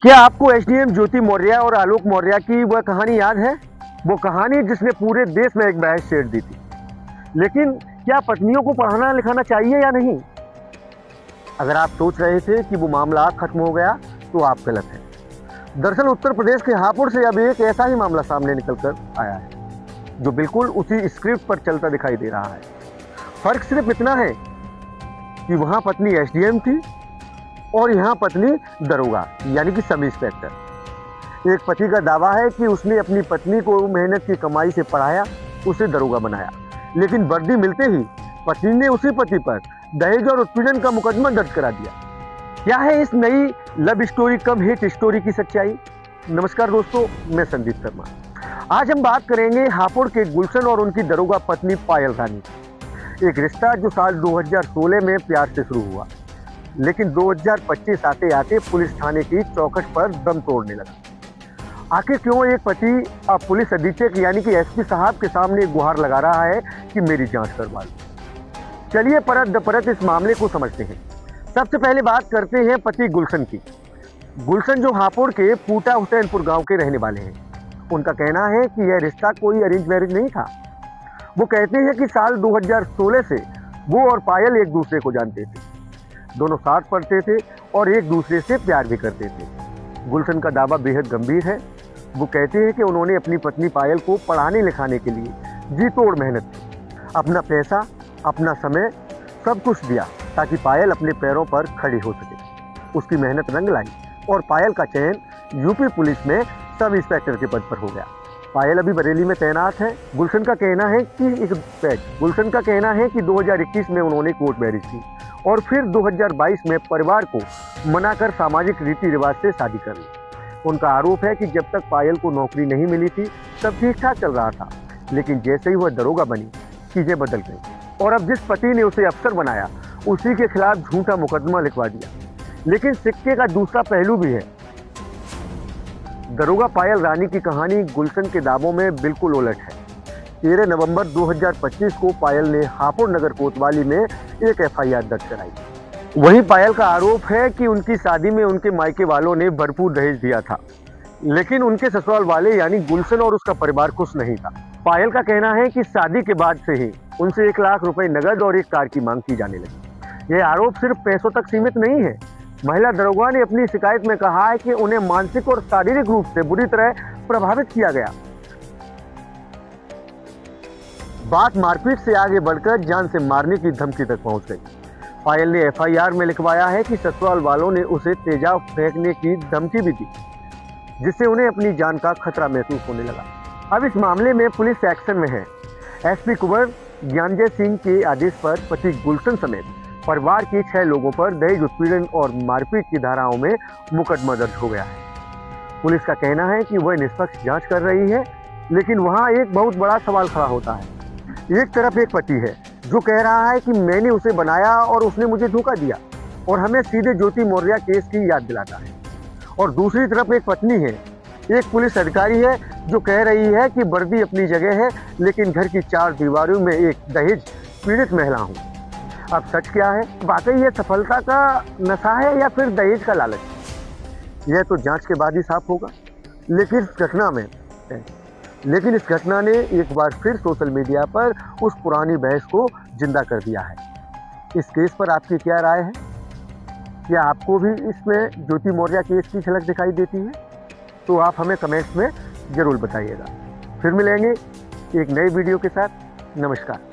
क्या आपको एसडीएम ज्योति मौर्य और आलोक मौर्य की वह कहानी याद है? वो कहानी जिसने पूरे देश में एक बहस छेड़ दी थी। लेकिन क्या पत्नियों को पढ़ाना लिखाना चाहिए या नहीं? अगर आप सोच रहे थे कि वो मामला खत्म हो गया तो आप गलत हैं। दरअसल उत्तर प्रदेश के हापुड़ से अब एक ऐसा ही मामला सामने निकल कर आया है जो बिल्कुल उसी स्क्रिप्ट पर चलता दिखाई दे रहा है। फर्क सिर्फ इतना है कि वहां पत्नी एसडीएम थी और यहाँ पत्नी दरोगा यानी कि सब इंस्पेक्टर। एक पति का दावा है कि उसने अपनी पत्नी को मेहनत की कमाई से पढ़ाया, उसे दरोगा बनाया, लेकिन वर्दी मिलते ही पत्नी ने उसी पति पर दहेज और उत्पीड़न का मुकदमा दर्ज करा दिया। क्या है इस नई लव स्टोरी कम हिट स्टोरी की सच्चाई? नमस्कार दोस्तों, मैं संदीप शर्मा। आज हम बात करेंगे हापुड़ के गुलशन और उनकी दरोगा पत्नी पायल रानी। एक रिश्ता जो साल 2016 में प्यार से शुरू हुआ, लेकिन 2025 आते आते पुलिस थाने की चौखट पर दम तोड़ने लगा। आखिर क्यों एक पति अब पुलिस अधीक्षक यानी कि एसपी साहब के सामने गुहार लगा रहा है कि मेरी जांच करवा लो? चलिए परत दर परत इस मामले को समझते हैं। सबसे पहले बात करते हैं पति गुलशन की। गुलशन जो हापुड़ के पूटा हुसैनपुर गांव के रहने वाले हैं। उनका कहना है कि यह रिश्ता कोई अरेंज मैरिज नहीं था। वो कहते हैं कि साल 2016 से वो और पायल एक दूसरे को जानते थे, दोनों साथ पढ़ते थे और एक दूसरे से प्यार भी करते थे। गुलशन का दावा बेहद गंभीर है। वो कहते हैं कि उन्होंने अपनी पत्नी पायल को पढ़ाने लिखाने के लिए जी तोड़ मेहनत की, अपना पैसा, अपना समय सब कुछ दिया ताकि पायल अपने पैरों पर खड़ी हो सके। उसकी मेहनत रंग लाई और पायल का चयन यूपी पुलिस में सब इंस्पेक्टर के पद पर हो गया। पायल अभी बरेली में तैनात है। गुलशन का कहना है कि 2021 में उन्होंने कोर्ट मैरिज की और फिर 2022 में परिवार को मनाकर सामाजिक रीति रिवाज से शादी कर ली। उनका आरोप है कि जब तक पायल को नौकरी नहीं मिली थी सब ठीक ठाक चल रहा था, लेकिन जैसे ही वह दरोगा बनी चीजें बदल गई और अब जिस पति ने उसे अफसर बनाया उसी के खिलाफ झूठा मुकदमा लिखवा दिया। लेकिन सिक्के का दूसरा पहलू भी है। दरोगा पायल रानी की कहानी गुलशन के दावों में बिल्कुल उलट है। 13 नवंबर 2025 को पायल ने हापुड़ नगर कोतवाली में एक एफआईआर दर्ज कराई। वहीं पायल का आरोप है कि उनकी शादी में उनके मायके वालों ने भरपूर दहेज दिया था, लेकिन उनके ससुराल वाले यानी गुलशन और उसका परिवार खुश नहीं था। पायल का कहना है कि शादी के बाद से ही उनसे 1 लाख रुपए नगद और एक कार की मांग की जाने लगी। यह आरोप सिर्फ पैसों तक सीमित नहीं है। महिला दरोगा ने अपनी शिकायत में कहा है कि उन्हें मानसिक और शारीरिक रूप से बुरी तरह प्रभावित किया गया। बात मारपीट से आगे बढ़कर जान से मारने की धमकी तक पहुंच गई। पायल ने एफआईआर में लिखवाया है कि ससुराल वालों ने उसे तेजाब फेंकने की धमकी भी दी, जिससे उन्हें अपनी जान का खतरा महसूस होने लगा। अब इस मामले में पुलिस एक्शन में है। एसपी कुंवर ज्ञानजय सिंह के आदेश पर पति गुलशन समेत परिवार के 6 लोगों पर दहेज उत्पीड़न और मारपीट की धाराओं में मुकदमा दर्ज हो गया है। पुलिस का कहना है कि वह निष्पक्ष जांच कर रही है, लेकिन वहां एक बहुत बड़ा सवाल खड़ा होता है। एक तरफ एक पति है जो कह रहा है कि मैंने उसे बनाया और उसने मुझे धोखा दिया और हमें सीधे ज्योति मौर्य केस की याद दिलाता है, और दूसरी तरफ एक पत्नी है, एक पुलिस अधिकारी है जो कह रही है कि वर्दी अपनी जगह है, लेकिन घर की 4 दीवारों में एक दहेज पीड़ित महिला हूँ। अब सच क्या है? वाकई ये सफलता का नशा है या फिर दहेज का लालच? यह तो जांच के बाद ही साफ होगा। लेकिन इस घटना ने एक बार फिर सोशल मीडिया पर उस पुरानी बहस को जिंदा कर दिया है। इस केस पर आपकी क्या राय है? क्या आपको भी इसमें ज्योति मौर्य केस की झलक दिखाई देती है? तो आप हमें कमेंट्स में ज़रूर बताइएगा। फिर मिलेंगे एक नई वीडियो के साथ। नमस्कार।